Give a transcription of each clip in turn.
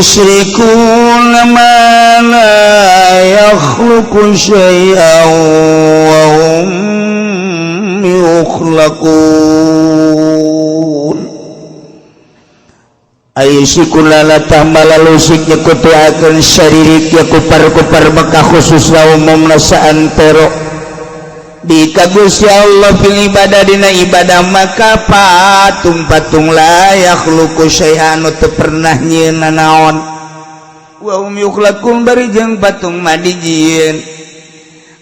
ayusyrikun ma la yakhluqu syai'an wa hum yukhlaqun ayusyrikun la tambalalu siknya kutuakeun syaririk ya kupar-kupar bekah khususna umumna saantero di Gusti Allah fil ibadah dina ibadah maka patung-patung layak luku syai'an teu pernah nyieun naon wa hum yukhlaqun bari jeung patung madijieun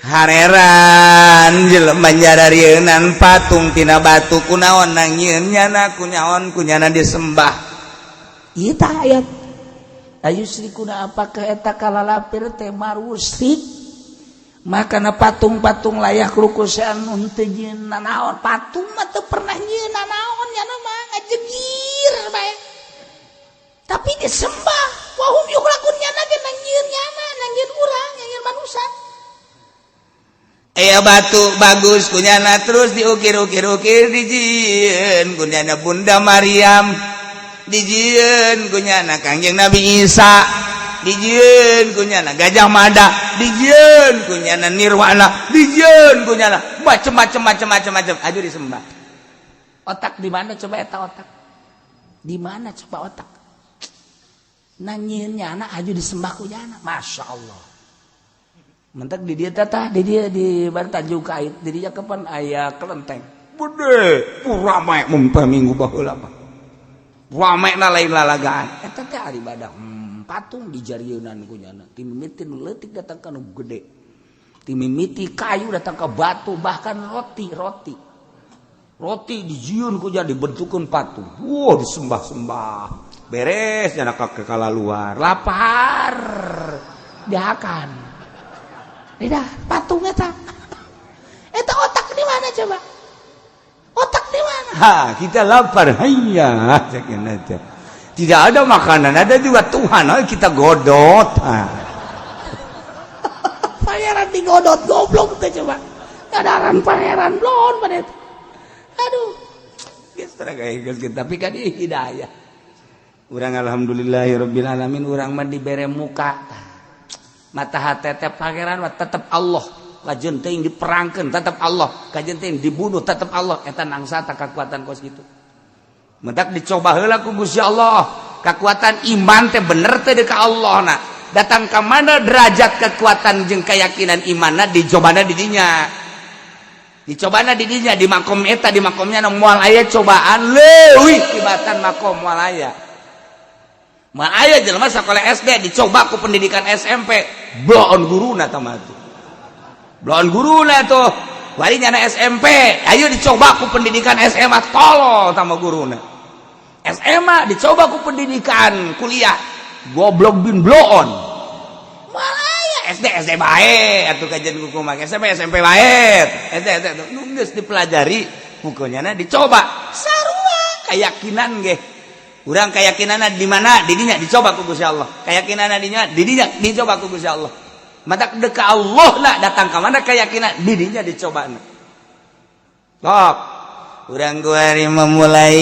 hareran jelema njararieun patung tina batu kunaon nyieun nyana kunyaon disembah ieu tah ayat ayusrikuna apakah eta kalalapir teh marusrik maka na patung-patung layak rukusan untuk nyeun naon patung mah teu pernah nyeun naon nya mah ngajegir bae tapi disembah wahum yukhlaqun nyana ge nangieun nyana nangieun urang nangieun manusia aya batu bagus kunyana terus diukir-ukir dijieun kunyana Bunda Maryam dijieun kunyana Kangjeng Nabi Isa dijieun kunyana Gajah Mada dijieun kunyana Nirwana dijieun kunyana macam-macam aja disembah otak di mana coba eta otak di mana coba otak nanyieun nyana aja disembah kunyana Masya Allah mentek di dia tah di dia di Tanjung Kait di dia kapan aya kelenteng gede rame mumpah minggu baheula mah ramena lain lalagaan eta teh ari badak patung di jarieunnan kunyana ti mimiti nu leutik datang ka nu gede ti mimiti kayu datang ka batu bahkan roti dijieun ku jadi dibentukeun patung disembah-sembah beres nya ka kala luar lapar diakan dah patung eta otak di mana coba otak di mana kita lapar hayya cekeun aja. Tidak ada makanan, ada juga Tuhan. Kita godot. Pangeran digodot, goblok teh coba. Kadaran pangeran blon pada itu. Aduh. Geus geus tapi kan ieu hidayah. Urang alhamdulillahirabbil alamin urang mah dibere muka. Mata hate teh pangeran mah tetep Allah. Kajeun teuing diperangkeun tetep Allah. Kajeun teuing dibunuh tetep Allah. Eta nangsa tak kakuatan kos kitu. Mendak dicoba heula ku Gusti Allah kekuatan iman teh bener teh ka Allah na datang ka mana derajat kekuatan jeung keyakinan imanna dicobana di dinya di makom eta di makomnya moal aya cobaan leuwih tibatan makom moal aya moal aya jelema sakola SD dicoba ku pendidikan SMP bloon guruna tah mah bloon guruna tuh wari nyana SMP ayo dicoba ku pendidikan SMA tolol tama guruna SMA dicoba ku pendidikan kuliah goblok bin bloon malaya SD bae atuh kajian kumaha SMP bae SD nu geus dipelajari hukumnya dicoba sarua keyakinan ge urang keyakinanna di mana di dinya dicoba ku Gusti Allah keyakinanna di dinya dicoba ku Gusti Allah mata deka Allah lah datang ka mana keyakinan di dinya dicobana sok urang kuari memulai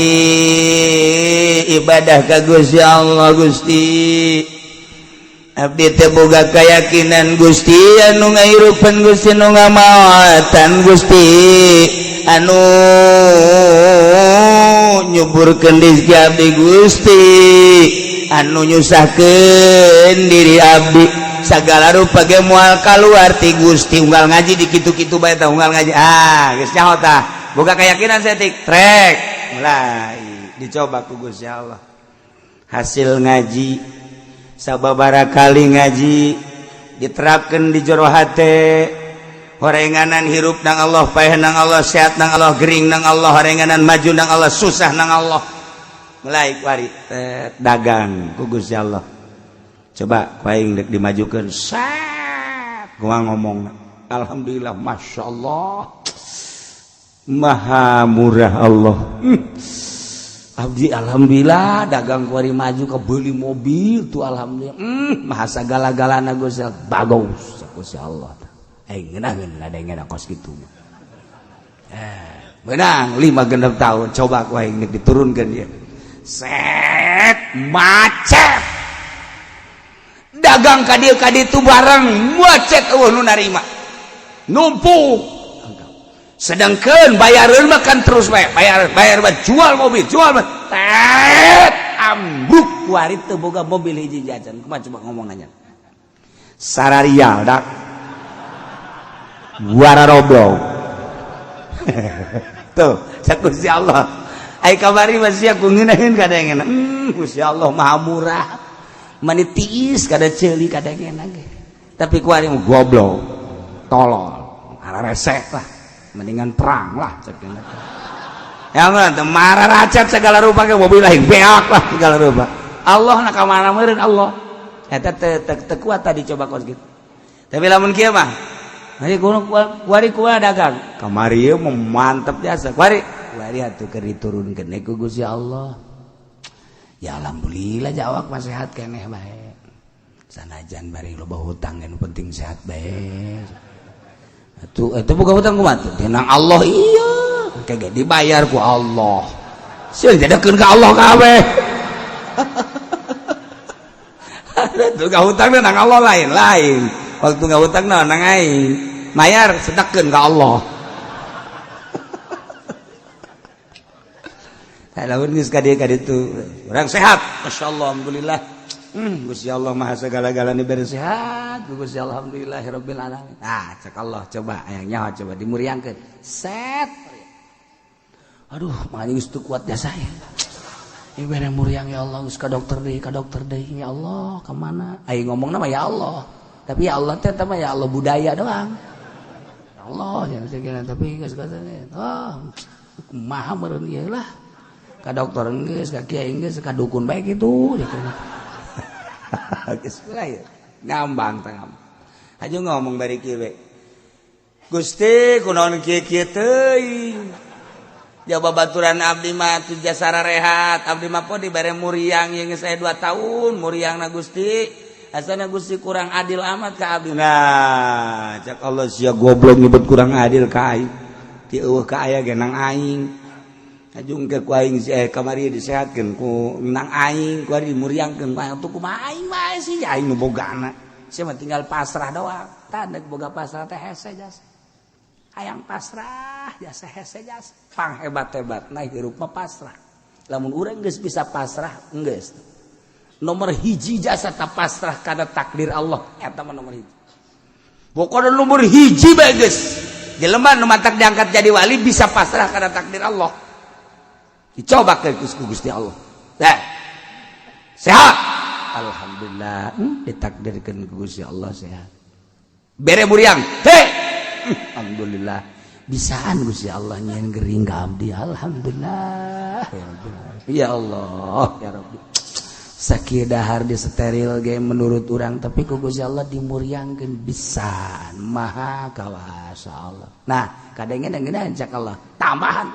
ibadah ka Gusti Allah Gusti abdi teh boga keyakinan Gusti anu ngairupan Gusti anu ngamawatan Gusti anu nyuburkeun rezeki abdi Gusti anu nyusahkeun diri abdi sagala rupa ge moal kaluar ti Gusti unggal ngaji di kitu-kitu bae tah unggal ngaji geus nyaho tah boga keyakinan setik trek mulai dicoba ku Gusti Allah hasil ngaji sababaraha kali ngaji diterapkeun di jero hate horenganan hirup nang Allah paeh nang Allah sehat nang Allah gering nang Allah horenganan maju nang Allah susah nang Allah mulai kuari dagang ku Gusti Allah coba kuaing dek dimajukeun sat gua ngomong alhamdulillah masya Allah maha murah Allah abdi alhamdulillah dagang kuari maju ke beli mobil tuh alhamdulillah maha sagala-galana Gusti Allah bagus Gusti Allah ngeunah ada yang kos kitu menang 5 tahun coba kuaing dek diturunkeun dia set macet dagang ka dieu barang muacet nu narima numpuk sedangkeun bayareun mah kan terus bayar jual mobil tet ambruk kuari teu boga mobil hiji jajan kumaha coba ngomongannya sararial dak wararoblong tuh sakusti Allah ai kamari masih aku ngeunaheun kadengeuna Gusti Allah maha murah mani tiis kada ceuli kadengeuna ge tapi kuari mah goblok tolol ara resek lah mendingan perang lah cek ya mah marah racat segala rupa ke mobil lain beak lah segala rupa Allah nak kamana meureun Allah eta teu kuat tadi coba kos gitu tapi lamun kieu mah kuari dagang kamari ieu mantep biasa kuari atuh keur diturunkeun ku Gusti Allah ya alhamdulillah jawab mah sehat keneh bae sanajan bari loba hutang yang penting sehat bae atuh eta boga hutang kumaha tuh tenang Allah iya kagak dibayar ku Allah sieun jadekeun ka Allah kabeh atuh hutang nang Allah lain waktu ngahutang nang aing mayar sedekkeun ka Allah lamun geus ka dieu urang sehat masyaallah alhamdulillah Gusti Allah maha segala-galana beri sehat Gusti alhamdulillahirabbil alamin cek Allah coba aya nyawa coba dimuriangkeun set aduh mah geus teu kuat jasa ya ieu bere muriang ya Allah geus ka dokter deui ya Allah ka mana aing ngomongna mah ya Allah tapi ya Allah teh mah ya Allah budaya doang ya Allah jangan segala tapi geus katanya kumaha meureun ieu lah ka dokter geus ka kiai geus ka dukun bae kitu geus lain ngambang tangam aju ngomong bari kieu we Gusti kunaon kieu teuing ya babaturan abdi mah tu jasara rehat abdi mah poe dibere muriang yang geus aya 2 tahun muriangna Gusti asana Gusti kurang adil amat ka abdi nah cak Allah sia goblok nyebut kurang adil ka aing ti eueuh ka aya ge nang aing ajung ke ku aing kamari disehatkeun ku nang aing ku dimuriangkeun atuh kumaha aing bae sih aing nu bogana sia mah tinggal pasrah doang tanda boga pasrah teh hese jas hayang pasrah jasa hese jas pang hebat-hebat nah hirup mah pasrah lamun urang geus bisa pasrah geus nomor hiji jasa ta pasrah kana takdir Allah eta mah nomor hiji pokona nomor hiji bae geus jelema nu matak diangkat jadi wali bisa pasrah kana takdir Allah dicoba ke Gusti Allah sehat alhamdulillah ditakdirkan ke Gusti Allah sehat bere muriang alhamdulillah bisaan Gusti Allah nyen gering ka abdi alhamdulillah ya Allah ya Rabbi sakieu dahar di steril ge menurut urang tapi ku Gusti Allah dimuriangkeun bisaan maha kawasa Allah nah kadengeun cak Allah tambahan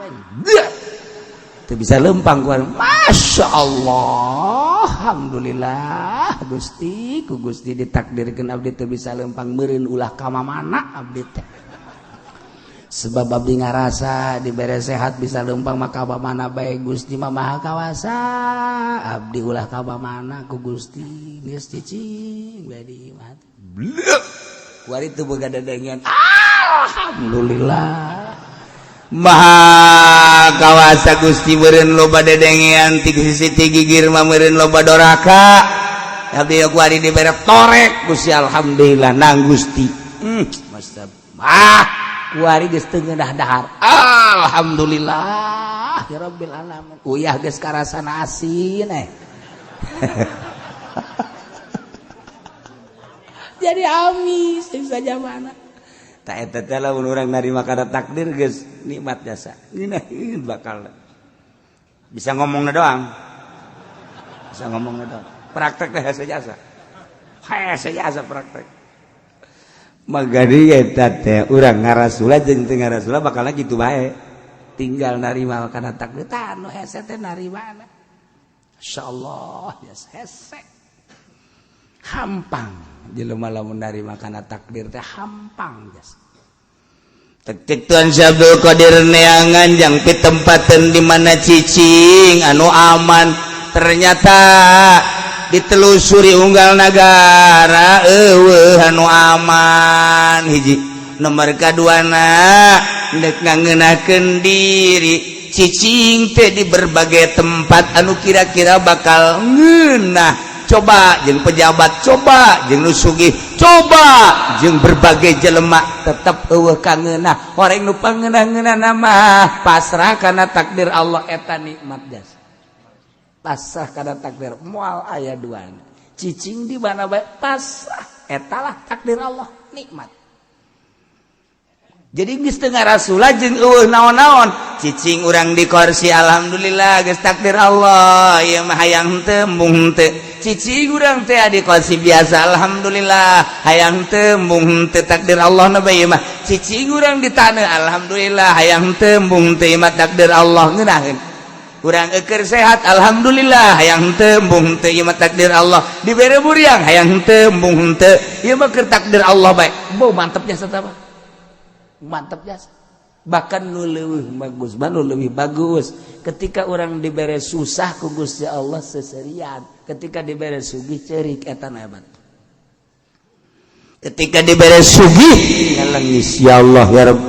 teu bisa lempang ku masya Allah alhamdulillah Gusti ku Gusti ditakdirkeun abdi teu bisa lempang meureun ulah ka mamana abdi teh sebab abdi ngarasa dibere sehat bisa lempang maka mana bae Gusti mah maha kawasa abdi ulah ka mana ku Gusti geus cicing bae di imah kuari teu boga dadengan alhamdulillah maha kawasa Gusti meureun loba dedengean ti sisi ti gigir mah meureun loba doraka abdi kuari dibere torek Gusti alhamdulillah nang Gusti mastap kuari geus teu ngeudah dahar alhamdulillah ya rabbil alamin uyah geus karasana asin jadi amis geus saja mana tak eta teh lamun urang narima kana takdir geus nikmat jasa ngeunaheun bakal bisa ngomongna doang praktek teh hese jasa praktek magari eta teh urang ngarasula jeung teu ngarasula bakalna kitu bae tinggal narima kana takdir tah nu hese teh narimana insyaallah jasa hese hampang jelema lamun narima kana takdir teh hampang jasa Tek Tuan Abdul Qadir neangan yang pitempaten di mana cicing anu aman ternyata ditelusuri unggal negara anu aman hiji nomor kaduana dek ngangenakeun diri cicing teh di berbagai tempat anu kira-kira bakal ngeunah coba jeung pejabat coba jeung nu sugih coba jeung berbagai jelema tetep eueuh kangeunah horeng nu pangeunah-ngeunahna mah pasrah kana takdir Allah eta nikmat jasa pasrah kana takdir moal aya duana cicing di mana bae pasrah eta lah takdir Allah nikmat jadi geus teu ngarasula jeung eueuh naon-naon cicing urang di kursi alhamdulillah geus takdir Allah ieu mah hayang teu mung teu cicing urang teh di kursi biasa alhamdulillah hayang teu mung teu takdir Allah na bae mah cicing urang di taneuh alhamdulillah hayang teu mung teu mah takdir Allah ngeunaheun urang keur sehat alhamdulillah hayang teu mung teu ieu mah takdir Allah dibere buriang hayang teu mung teu ieu mah keur takdir Allah bae beuh mantep jasa tah mantap jasa bahkan nu leuwih bagus nu lebih bagus ketika orang dibere susah ku Gusti Allah seserian ketika dibere sugih ceurik eta hebat ketika dibere sugih ngalengis ya Allah ya Rabb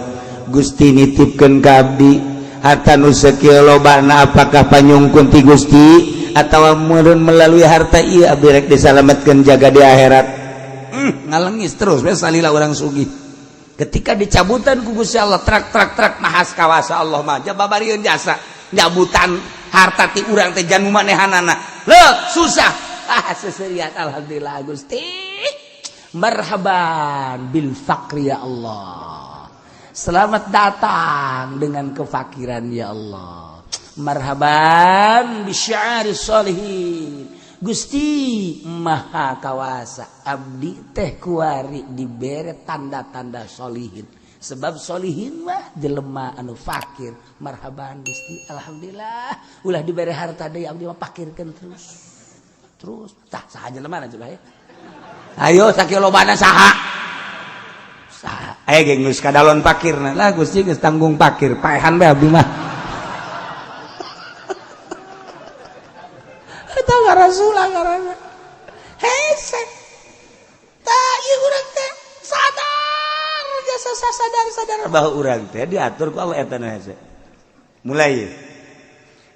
Gusti nitipkeun ka abdi harta nu sakieu lobana apakah panyungkun ti Gusti atawa meureun melalui harta ieu abdi rek disalametkeun jaga di akhirat ngalengis terus we salila urang sugih ketika dicabutan ku Gusti Allah trak nahas kawasa Allah mah babarieun jasa nyabutan harta ti urang teh janu manehanana leuk susah seserian alhamdulillah Gusti marhaban bil faqri ya Allah selamat datang dengan kefakiran ya Allah marhaban bisya'ari sholihin Gusti maha kawasa abdi teh kuari dibere tanda-tanda solihin sebab solihin mah jelema anu fakir marhaban Gusti alhamdulillah ulah dibere harta deui abdi mah pakirkeun terus tah saha jelema coba ya ayo sakieu lobana saha geng geus kadalon pakirna lah Gusti geus tanggung pakir paehan bae abdi mah Rasulullah karena hese tak ieu urang teh sadar jasa sadar bahwa urang teh diatur ku Allah eta hese mulai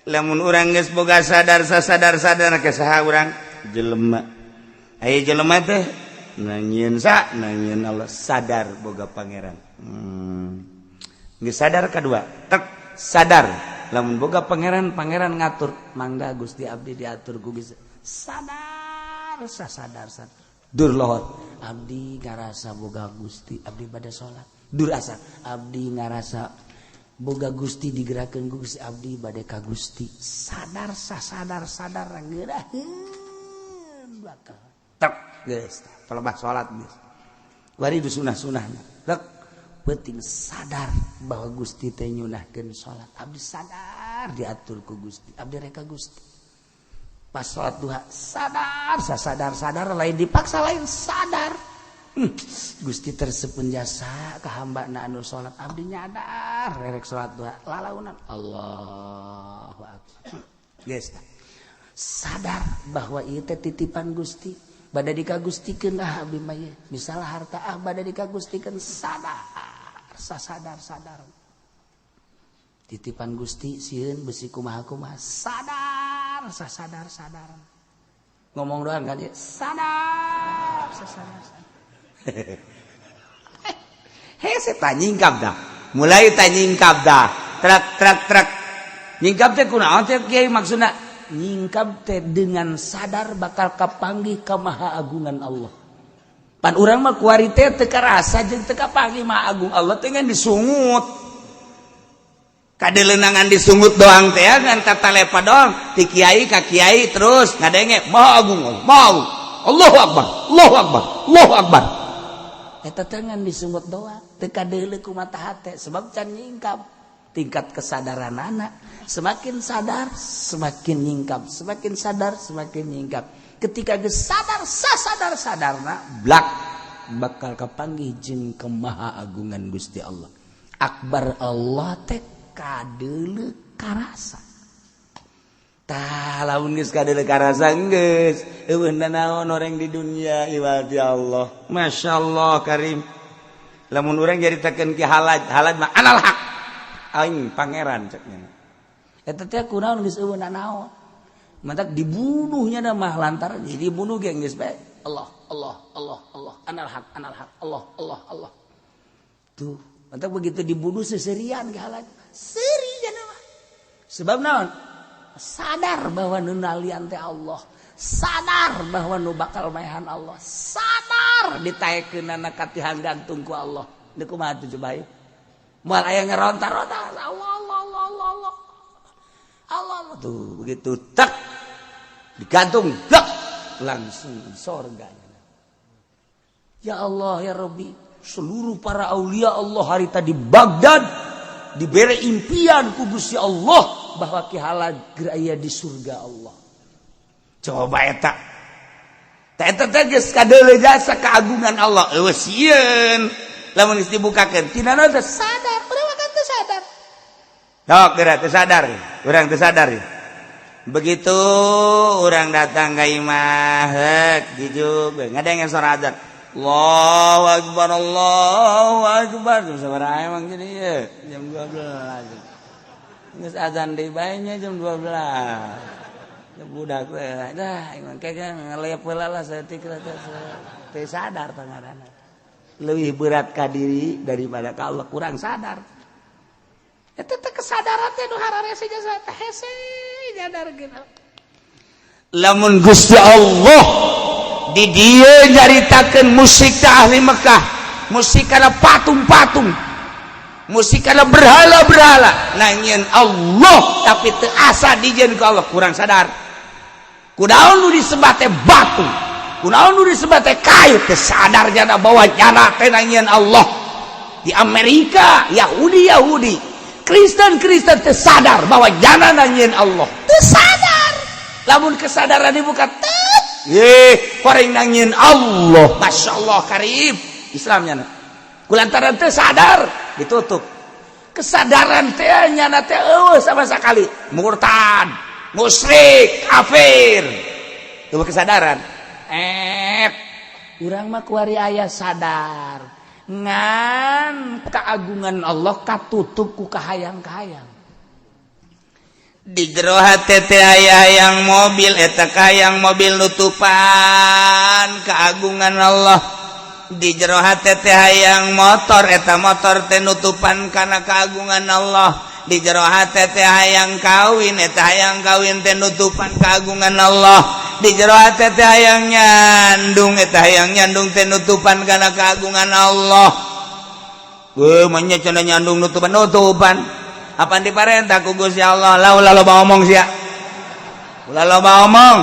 lamun urang geus boga sadar ke saha urang jelema aya jelema teh nangieun Allah sadar boga pangeran geus sadar kadua tek sadar lamun boga pangeran ngatur mangga Gusti abdi diatur ku Gusti sadar dur lohor abdi ngarasa boga Gusti abdi bade salat dur asa abdi ngarasa boga Gusti digerakkeun ku Gusti abdi bade ka Gusti sadar ngeuraheun bakal tek geus pelebah salat geus bari du sunah-sunahna rek penting sadar bahwa Gusti teh nyunahkeun salat abdi sadar diatur ku Gusti abdi reka Gusti pas salat duha sadar lain dipaksa lain sadar Gusti tersepen jasa ka hambana anu salat abdi nyadar rek salat duha lalaunan Allahu akbar geus sadar bahwa ieu teh titipan Gusti bade dikagustikeun abdi mah misal harta bade dikagustikeun sadar titipan Gusti sieun besi kumaha sadar ngomong doang kan ya sadar hese tanyingkap dah mulai tanyingkap dah trak nyingkap teh kunaon teh kiai maksudna nyingkap teh dengan sadar bakal kapanggih ka maha agungan Allah pan urang mah kuari teh teu karasa jeung teu kapanggih maha agung Allah teh ngan disungut kadeleunangan disungut doang teh ngan tatalepa doang ti kiai ka kiai terus ngadenge maha agung Allahu akbar eta teh ngan disungut doang teu kadeuleu ku mata hate sebab can nyingkap tingkat kesadaran anak semakin sadar semakin nyingkap semakin sadar semakin nyingkap ketika geus sadarna blak bakal kapanggih jeung kemaha agungan Gusti Allah akbar Allah teh kadeuleu karasa tah lamun geus kadeuleuk karasa geus eueunna naon orang di dunia ibarat ya Allah masyaallah karim lamun urang jaritakeun ki halaj mah anal haq aing pangeran ceknya eta teh kunaon geus eueunna naon mantak dibunuhnya mah lantaran dibunuh ge geus bae Allah anal haq Allah tuh mantak begitu dibunuh seserian ki halaj seri cenah mah sebab naon sadar bahwa nu nalian teh Allah sadar bahwa nu bakal maehan Allah sadar ditaekeunana katihan gantung ku Allah teu kumaha tuh coba moal aya ngeronta-ronta Allah tuh begitu tak digantung tak langsung surga ya Allah ya Rabbi seluruh para aulia Allah hari tadi Baghdad dibere impian ku Gusti Allah bahwa ki halaj aya di surga Allah. Coba eta. Eta teh geus kadeuleuk jasa keagungan Allah. Eueuh sieun. Lamun geus dibukakeun tina naon teh sadar, urang kan teu sadar. Sok geura teu sadar. Urang teu sadar. Begitu urang datang ka imah, heuk dijug, ngadenge suara azan. Allahu akbar sabaraha emang jadi ya jam 12 geus azan deui bae nya jam 12 budak teh dah emang kagak ngaleep heula lah saeutik teh sadar pangaranna leuwih berat ka diri daripada ka Allah kurang sadar eta teh kesadaran teh nu hararese jasa teh hese nyadarkeun lamun Gusti Allah di dieu nyaritakeun musik teh ahli Mekah musik kana patung-patung musik kana berhala-berhala nangieun Allah tapi teu asa dijieun ku Allah kurang sadar kunaon nu disembah teh batu kunaon nu disembah teh kayu teu sadar jana bahwa nyana teh nangieun Allah di Amerika Yahudi Kristen teu sadar bahwa nyana nangieun Allah teu sadar lamun kesadaran dibuka koreng nangieun Allah masyaallah karim Islamnya kulantaran teu sadar ditutup kesadaran teh nyana teh eueuh sama sakali murtad musyrik kafir teu kesadaran urang mah kuari aya sadar ngan keagungan Allah katutup ku kahayang-kahayang di jero hate teh aya hayang mobil eta kahayang mobil nutupan keagungan Allah di jero hate teh hayang motor eta motor teh nutupan kana keagungan Allah di jero hate teh hayang kawin eta hayang kawin teh nutupan keagungan Allah di jero hate teh hayang nyandung eta hayang nyandung teh nutupan kana keagungan Allah manya cenah nyandung nutupan apa diparentah ku Gusti Allah ulah loba ngomong sia ulah loba ngomong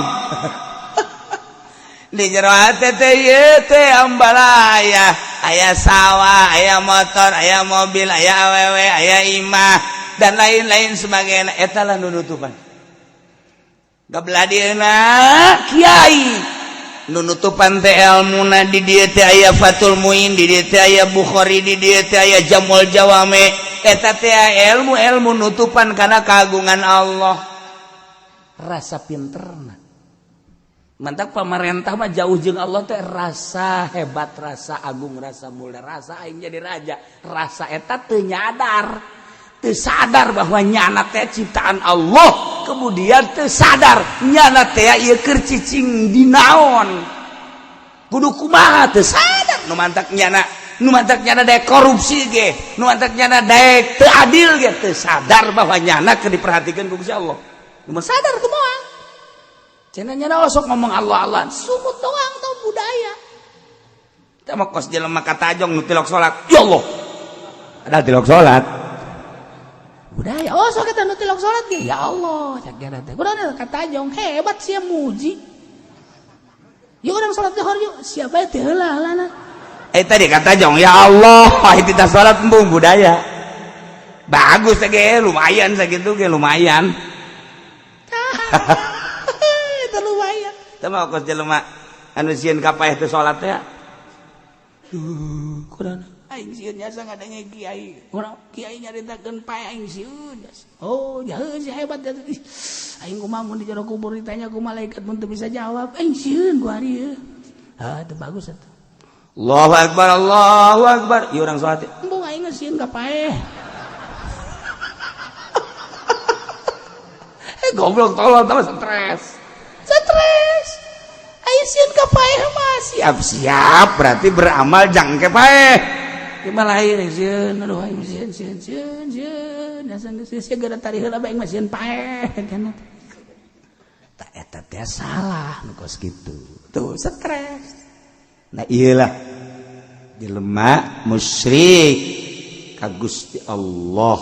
di jero hate teh ieu teh ambalaya aya sawah aya motor aya mobil aya awewe aya imah dan lain-lain sebagainya eta lah nunutupan gabladieuna kiai nunutupan teh ilmuna di dieu teh aya Fathul Muin di dieu teh aya Bukhari di dieu teh aya Jamul Jawame eta teh ilmu nutupan kana kagungan Allah rasa pinterna mantap pamarentah mah jauh jeung Allah teh rasa hebat rasa agung rasa mulia rasa aing jadi raja rasa eta teu nyadar teu sadar bahwa nyana teh ciptaan Allah kemudian teu sadar nyana teh ieu keur cicing dinaon kudu kumaha teu sadar nu mantak nyana daek korupsi ge nu mantak nyana daek teu adil ge teu sadar bahwa nyana keur diperhatikeun ku Gusti Allah nu sadar teu moal cenah nyana osok ngomong Allah sumut doang tau budaya teh mah kos jelema katajong nu tilok salat ya Allah ada tilok salat budaya osok eta nu tilok salat ge ya Allah cak gara teh kunaon katajong hebat sia muji ya urang salat johor yuk siapa teh heula-heulana tadi katajong ya Allah itu tas salat embung budaya bagus ge lumayan sakitu ge lumayan eta lumayan teh mah kos jelema anu sieun ka paeh teh salat teh kunaon aing sieun nyasa ngadenge kiai urang kiai nyaritakeun pae aing sieun oh jaheun si hebat aing kumaha mun di jero kubur ditanya ku malaikat mun teu bisa jawab aing sieun ku ari ieu teu bagus atuh Allahu akbar ieu urang salat embung aing sieun ka pae goblok tolol tambah stres sieun ka pae mah siap-siap berarti beramal jang ke pae gimana lahir sieun aduh aing sieun asan segera tari heula bae aing mah sieun pae kana tak eta teh salah nu kos kitu tuh stres nah ieu lah jelema musyrik ka Gusti Allah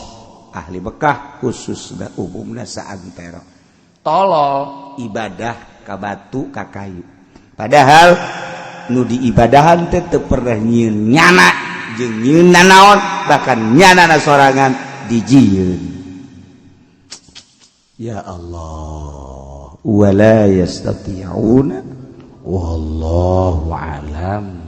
ahli Mekah khususna umumna saantero tolol ibadah ka batu ka kayu padahal nu diibadahan teh teu pernah nyieun nyana jeung nyieun nanaon bahkan nyanana sorangan dijieun ya Allah wala yastati'una wallahu alam